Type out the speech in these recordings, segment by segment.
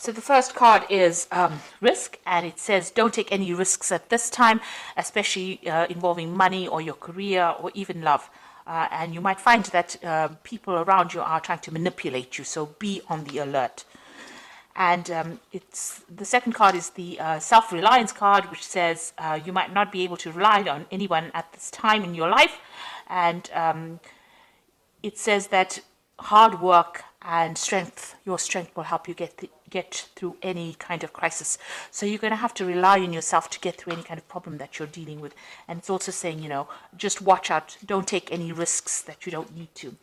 So the first card is risk, and it says don't take any risks at this time, especially involving money or your career or even love. And you might find that people around you are trying to manipulate you, so be on the alert. And it's the second card is the self-reliance card, which says you might not be able to rely on anyone at this time in your life, and it says that hard work and your strength will help you get through any kind of crisis. So you're going to have to rely on yourself to get through any kind of problem that you're dealing with. And it's also saying, just watch out. Don't take any risks that you don't need to.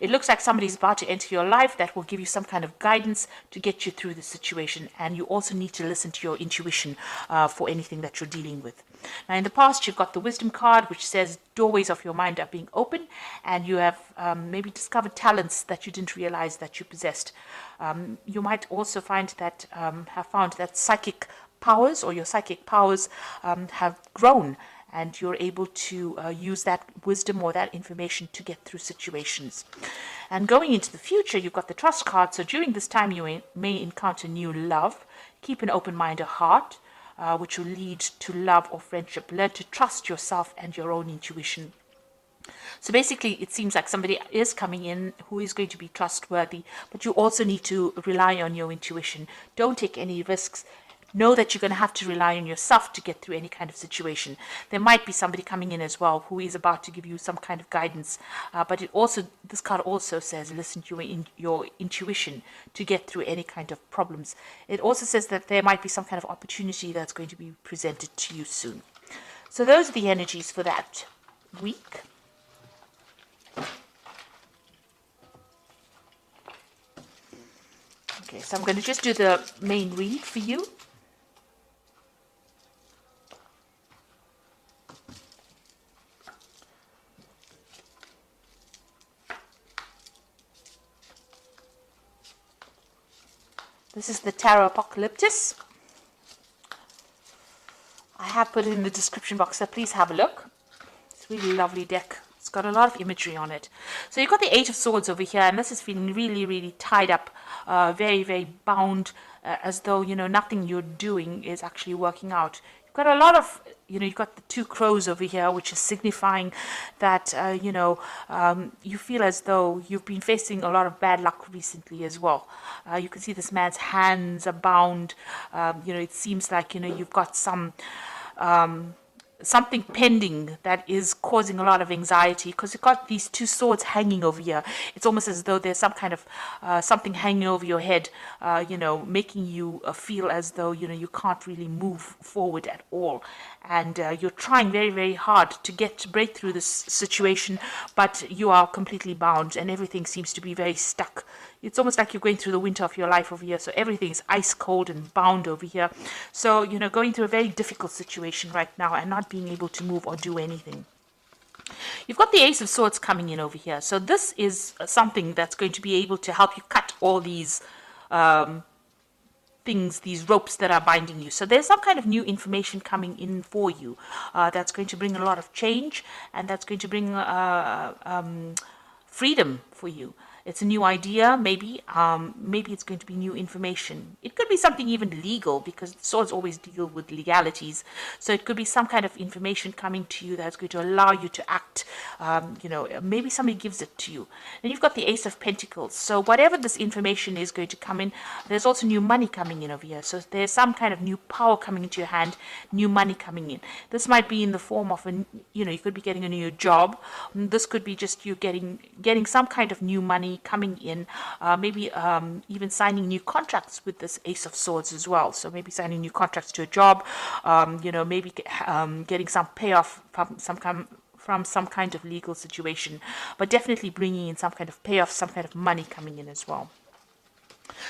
It looks like somebody's about to enter your life that will give you some kind of guidance to get you through the situation. And you also need to listen to your intuition for anything that you're dealing with. Now, in the past, you've got the wisdom card, which says doorways of your mind are being open, and you have maybe discovered talents that you didn't realize that you possessed. You might also find that have found that psychic powers or your psychic powers have grown, and you're able to use that wisdom or that information to get through situations. And going into the future, you've got the trust card. So during this time, you may encounter new love. Keep an open mind or heart, which will lead to love or friendship. Learn to trust yourself and your own intuition. So basically, it seems like somebody is coming in who is going to be trustworthy, but you also need to rely on your intuition. Don't take any risks. Know that you're going to have to rely on yourself to get through any kind of situation. There might be somebody coming in as well who is about to give you some kind of guidance, but this card also says listen to your intuition to get through any kind of problems. It also says that there might be some kind of opportunity that's going to be presented to you soon. So those are the energies for that week. Okay, so I'm going to just do the main read for you. This is the Tarot Apocalyptus. I have put it in the description box, so please have a look. It's a really lovely deck. It's got a lot of imagery on it. So you've got the Eight of Swords over here, and this is feeling really, really tied up, very, very bound, as though, nothing you're doing is actually working out. You've got a lot of, you've got the Two Crows over here, which is signifying that, you feel as though you've been facing a lot of bad luck recently as well. You can see this man's hands are bound. It seems like, you've got something pending that is causing a lot of anxiety, because you've got these two swords hanging over here. It's almost as though there's some kind of something hanging over your head, making you feel as though, you can't really move forward at all. And you're trying very, very hard to break through this situation, but you are completely bound and everything seems to be very stuck. It's almost like you're going through the winter of your life over here. So everything is ice cold and bound over here. So, going through a very difficult situation right now and not being able to move or do anything. You've got the Ace of Swords coming in over here. So this is something that's going to be able to help you cut all these things, these ropes that are binding you. So there's some kind of new information coming in for you that's going to bring a lot of change, and that's going to bring freedom for you. It's a new idea, maybe it's going to be new information. It could be something even legal, because swords always deal with legalities. So it could be some kind of information coming to you that's going to allow you to act. Maybe somebody gives it to you. Then you've got the Ace of Pentacles. So whatever this information is going to come in, there's also new money coming in over here. So there's some kind of new power coming into your hand, new money coming in. This might be in the form of you could be getting a new job. This could be just you getting some kind of new money coming in, maybe even signing new contracts with this Ace of Swords as well. So maybe signing new contracts to a job, maybe getting some payoff from some kind of legal situation, but definitely bringing in some kind of payoff, some kind of money coming in as well.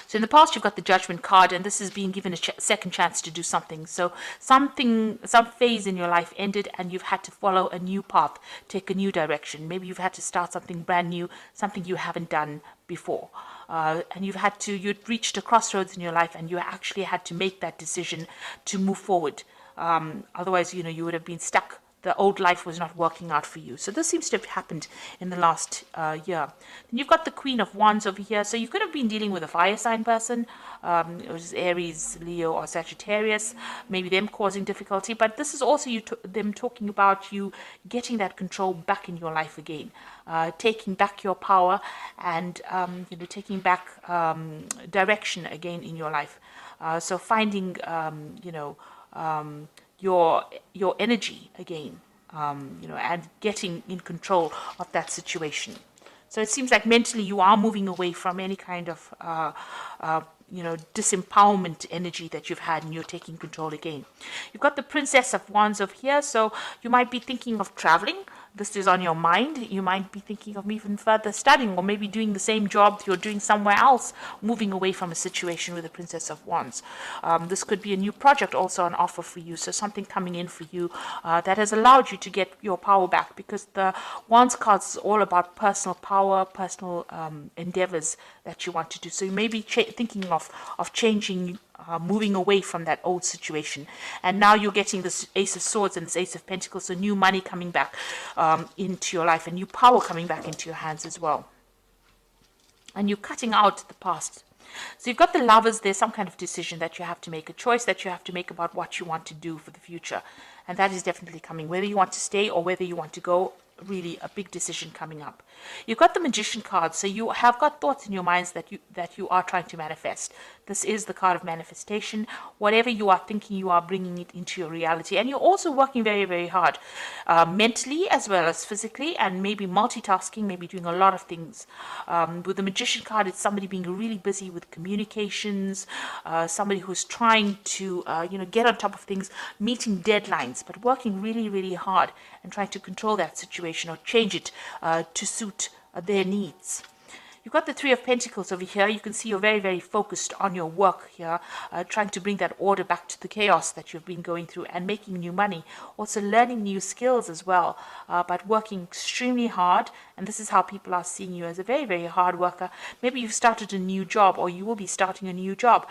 So in the past, you've got the Judgment card, and this is being given a second chance to do something. So some phase in your life ended, and you've had to follow a new path, take a new direction. Maybe you've had to start something brand new, something you haven't done before. And you'd reached a crossroads in your life, and you actually had to make that decision to move forward. Otherwise, you would have been stuck the old life was not working out for you. So this seems to have happened in the last year. Then you've got the Queen of Wands over here. So you could have been dealing with a fire sign person, which is Aries, Leo, or Sagittarius, maybe them causing difficulty. But this is also them talking about you getting that control back in your life again, taking back your power, and taking back direction again in your life. So finding your energy again, and getting in control of that situation. So it seems like mentally you are moving away from any kind of disempowerment energy that you've had, and you're taking control again. You've got the Princess of Wands over here, so you might be thinking of traveling. This is on your mind. You might be thinking of even further studying, or maybe doing the same job you're doing somewhere else, moving away from a situation with the Princess of Wands. This could be a new project also on offer for you, so something coming in for you that has allowed you to get your power back, because the Wands cards is all about personal power, personal endeavors that you want to do. So you may be thinking of changing, moving away from that old situation, and now you're getting this Ace of Swords and this Ace of Pentacles, so new money coming back into your life, and new power coming back into your hands as well, and you're cutting out the past. So you've got the Lovers. There's some kind of decision that you have to make, a choice that you have to make about what you want to do for the future, and that is definitely coming, whether you want to stay or whether you want to go. Really a big decision coming up. You've got the Magician card, so you have got thoughts in your minds that you are trying to manifest. This is the card of manifestation. Whatever you are thinking, you are bringing it into your reality, and you're also working very, very hard, mentally as well as physically, and maybe multitasking, maybe doing a lot of things. With the Magician card, it's somebody being really busy with communications, somebody who's trying to get on top of things, meeting deadlines, but working really, really hard and trying to control that situation or change it to suit their needs. You've got the Three of Pentacles over here. You can see you're very, very focused on your work here, trying to bring that order back to the chaos that you've been going through, and making new money. Also learning new skills as well, but working extremely hard. And this is how people are seeing you, as a very, very hard worker. Maybe you've started a new job, or you will be starting a new job,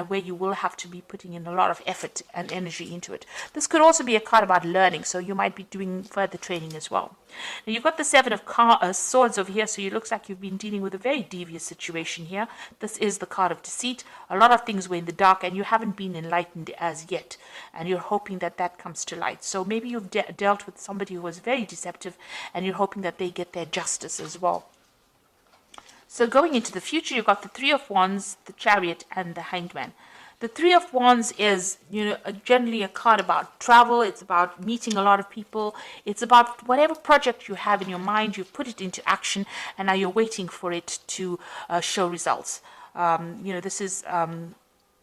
where you will have to be putting in a lot of effort and energy into it. This could also be a card about learning, so you might be doing further training as well. Now you've got the Seven of Swords over here, so it looks like you've been dealing with a very devious situation here. This is the card of deceit. A lot of things were in the dark, and you haven't been enlightened as yet, and you're hoping that that comes to light. So maybe you've dealt with somebody who was very deceptive, and you're hoping that they get their justice as well. So going into the future, you've got the Three of Wands, the Chariot, and the Hanged Man. The Three of Wands is, generally a card about travel. It's about meeting a lot of people. It's about whatever project you have in your mind, you've put it into action, and now you're waiting for it to show results. This is,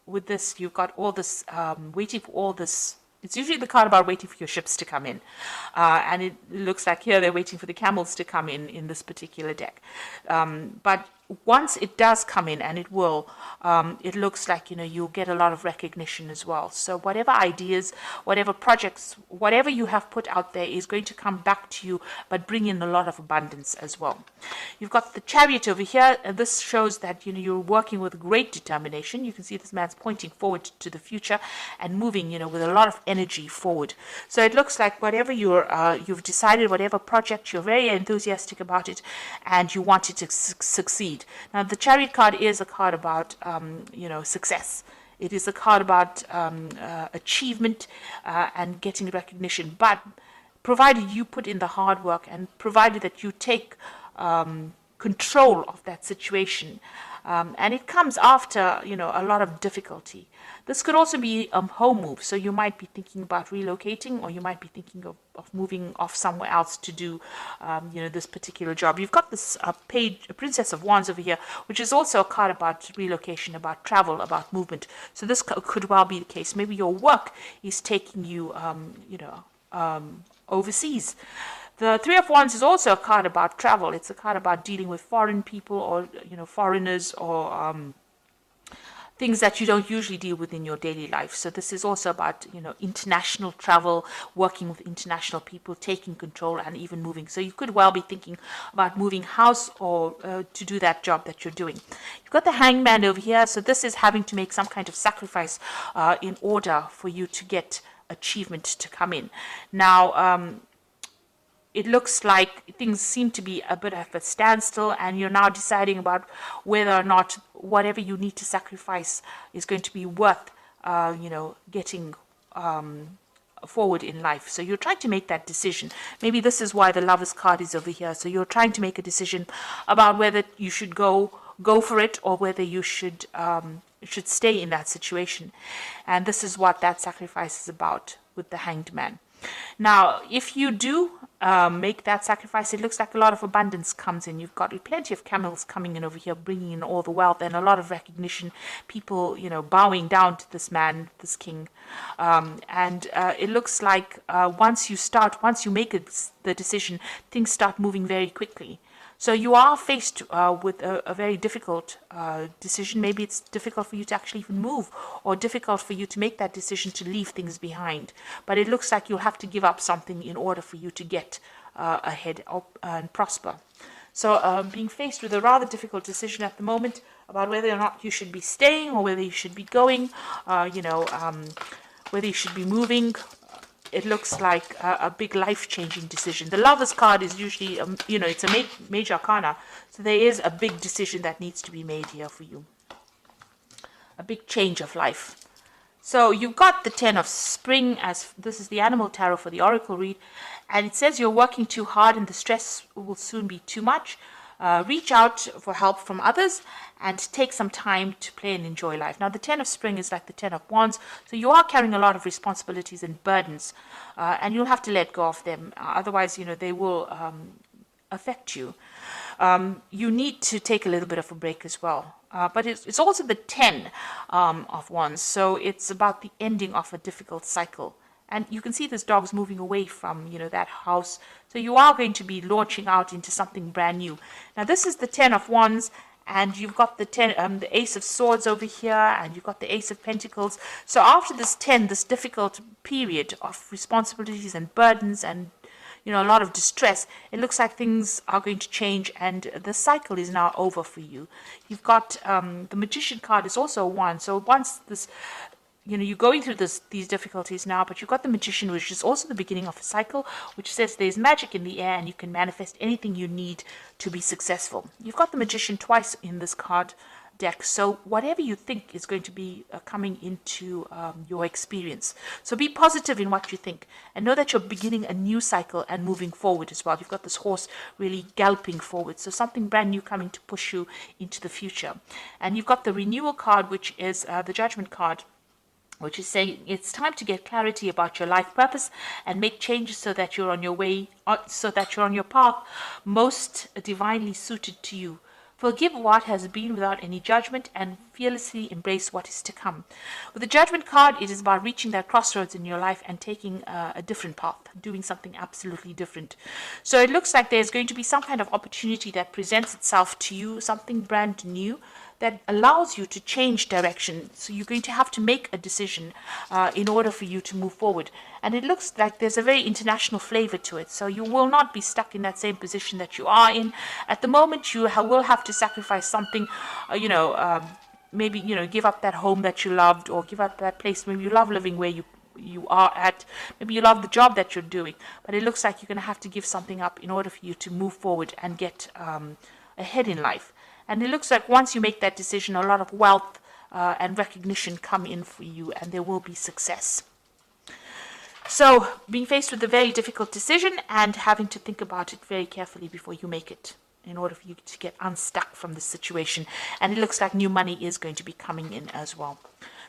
with this, you've got all this, waiting for all this. It's usually the card about waiting for your ships to come in. And it looks like here they're waiting for the camels to come in this particular deck. But once it does come in, and it will, it looks like, you'll get a lot of recognition as well. So whatever ideas, whatever projects, whatever you have put out there is going to come back to you, but bring in a lot of abundance as well. You've got the Chariot over here, and this shows that, you're working with great determination. You can see this man's pointing forward to the future and moving, with a lot of energy forward. So it looks like whatever you've decided, whatever project, you're very enthusiastic about it, and you want it to succeed. Now, the Chariot card is a card about, success. It is a card about achievement and getting recognition. But provided you put in the hard work, and provided that you take control of that situation, and it comes after, a lot of difficulty. This could also be a home move, so you might be thinking about relocating, or you might be thinking of moving off somewhere else to do, this particular job. You've got this Princess of Wands over here, which is also a card about relocation, about travel, about movement. So this could well be the case. Maybe your work is taking you, overseas. The Three of Wands is also a card about travel. It's a card about dealing with foreign people, or, foreigners, or things that you don't usually deal with in your daily life. So this is also about, international travel, working with international people, taking control, and even moving. So you could well be thinking about moving house, or to do that job that you're doing. You've got the Hangman over here. So this is having to make some kind of sacrifice in order for you to get achievement to come in. Now, it looks like things seem to be a bit of a standstill, and you're now deciding about whether or not whatever you need to sacrifice is going to be worth, getting forward in life. So you're trying to make that decision. Maybe this is why the Lovers card is over here. So you're trying to make a decision about whether you should go for it, or whether you should stay in that situation. And this is what that sacrifice is about with the Hanged Man. Now, if you do make that sacrifice, it looks like a lot of abundance comes in. You've got plenty of camels coming in over here, bringing in all the wealth, and a lot of recognition. People, bowing down to this man, this king. And it looks like once you make the decision, things start moving very quickly. So you are faced with a very difficult decision. Maybe it's difficult for you to actually even move, or difficult for you to make that decision to leave things behind. But it looks like you'll have to give up something in order for you to get ahead and prosper. So being faced with a rather difficult decision at the moment about whether or not you should be staying, or whether you should be going, whether you should be moving. It looks like a big life-changing decision. The Lovers card is usually, it's a major arcana. So there is a big decision that needs to be made here for you. A big change of life. So you've got the 10 of Spring, as this is the animal tarot for the oracle read. And it says you're working too hard and the stress will soon be too much. Reach out for help from others and take some time to play and enjoy life. Now, the 10 of Spring is like the 10 of Wands, so you are carrying a lot of responsibilities and burdens, and you'll have to let go of them. Otherwise, they will affect you. You need to take a little bit of a break as well. But it's also the 10 of Wands, so it's about the ending of a difficult cycle. And you can see this dog's moving away from, that house. So you are going to be launching out into something brand new. Now, this is the 10 of Wands, and you've got the Ace of Swords over here, and you've got the Ace of Pentacles. So after this difficult period of responsibilities and burdens and, a lot of distress, it looks like things are going to change, and the cycle is now over for you. You've got the Magician card is also one. So once this... you're going through these difficulties now, but you've got the Magician, which is also the beginning of a cycle, which says there's magic in the air and you can manifest anything you need to be successful. You've got the Magician twice in this card deck, so whatever you think is going to be coming into your experience. So be positive in what you think, and know that you're beginning a new cycle and moving forward as well. You've got this horse really galloping forward, so something brand new coming to push you into the future. And you've got the Renewal card, which is the Judgment card, which is saying it's time to get clarity about your life purpose and make changes so that you're on your way, so that you're on your path most divinely suited to you. Forgive what has been without any judgment and fearlessly embrace what is to come. With the Judgment card, it is about reaching that crossroads in your life and taking a different path, doing something absolutely different. So it looks like there's going to be some kind of opportunity that presents itself to you, something brand new, that allows you to change direction. So you're going to have to make a decision in order for you to move forward. And it looks like there's a very international flavor to it. So you will not be stuck in that same position that you are in. At the moment, you will have to sacrifice something, maybe, give up that home that you loved, or give up that place. Maybe you love living where you are at. Maybe you love the job that you're doing. But it looks like you're going to have to give something up in order for you to move forward and get ahead in life. And it looks like once you make that decision, a lot of wealth and recognition come in for you, and there will be success. So being faced with a very difficult decision and having to think about it very carefully before you make it, in order for you to get unstuck from this situation. And it looks like new money is going to be coming in as well.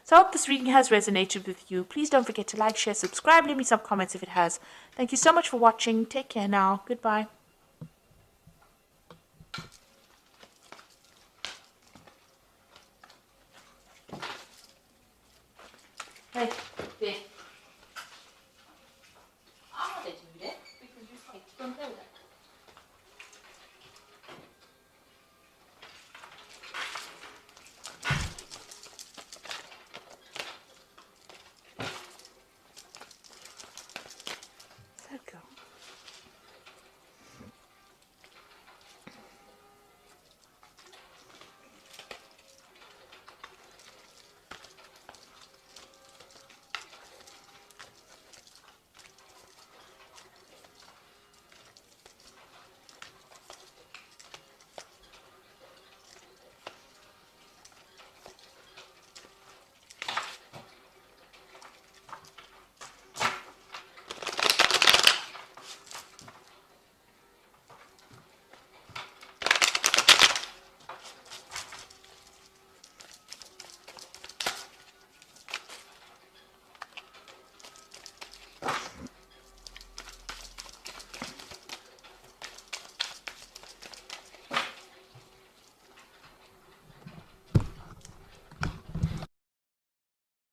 So I hope this reading has resonated with you. Please don't forget to like, share, subscribe, leave me some comments if it has. Thank you so much for watching. Take care now. Goodbye. Hey, there.